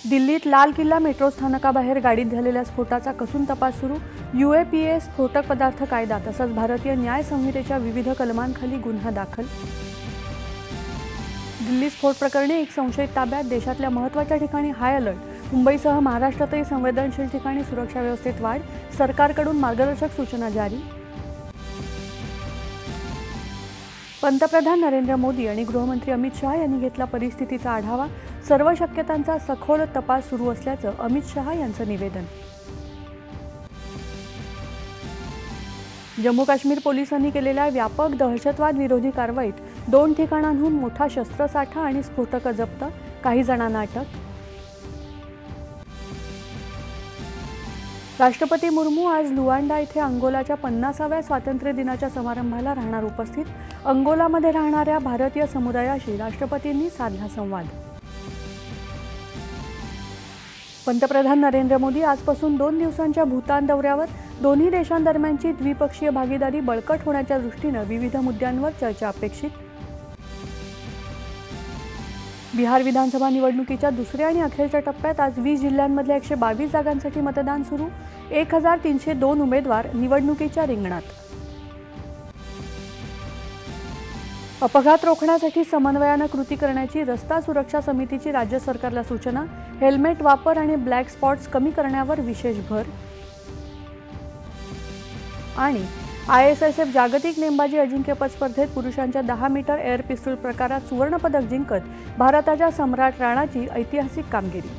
दिल्लीत लाल किल्ला मेट्रो स्थानकाबाहेर गाडीत झालेल्या स्फोटाचा कसून तपास सुरू। UAPA स्फोटक पदार्थ कायदा तसंच भारतीय न्याय संहितेच्या विविध कलमांखाली गुन्हा दाखल। दिल्ली स्फोट प्रकरणी एक संशयित ताब्यात। देशातल्या महत्त्वाच्या ठिकाणी हाय अलर्ट। मुंबईसह महाराष्ट्रातही संवेदनशील ठिकाणी सुरक्षा व्यवस्थेत वाढ। सरकारकडून मार्गदर्शक सूचना जारी। पंतप्रधान नरेंद्र मोदी आणि गृहमंत्री अमित शाह यांनी घेतला परिस्थितीचा आढावा। सर्व शक्यतांचा सखोल तपास सुरू असल्याचं अमित शाह यांचं निवेदन। जम्मू काश्मीर पोलिसांनी केलेल्या व्यापक दहशतवाद विरोधी कारवाईत 2 ठिकाणांहून मोठा शस्त्रसाठा आणि स्फोटकं जप्त। काही जणांना अटक। राष्ट्रपती मुर्मू आज लुआंडा येथे अंगोलाच्या 50व्या स्वातंत्र्य दिनाच्या समारंभाला राहणार उपस्थित। अंगोलामध्ये राहणाऱ्या भारतीय समुदायाशी राष्ट्रपतींनी साधला संवाद। पंतप्रधान नरेंद्र मोदी आजपासून 2 दिवसांच्या भूतान दौऱ्यावर। दोन्ही देशांदरम्यानची द्विपक्षीय भागीदारी बळकट होण्याच्या दृष्टीने विविध मुद्द्यांवर चर्चा अपेक्षित। बिहार विधानसभा निवडणुकीच्या दुसऱ्या आणि अखेरच्या टप्प्यात आज 20 जिल्ह्यांमधल्या 122 जागांसाठी मतदान सुरू। 1302 उमेदवार निवडणुकीच्या रिंगणात। अपघात रोखण्यासाठी समन्वयाने कृती करण्याची रस्ता सुरक्षा समितीची राज्य सरकारला सूचना। हेल्मेट वापर आणि ब्लॅक स्पॉट्स कमी करण्यावर विशेष भर। आणि ISSF जागतिक नेमबाजी अजिंक्यपद स्पर्धेत पुरुषांच्या 10 मीटर एअर पिस्तूल प्रकारात सुवर्णपदक जिंकत भारताच्या सम्राट राणाची ऐतिहासिक कामगिरी।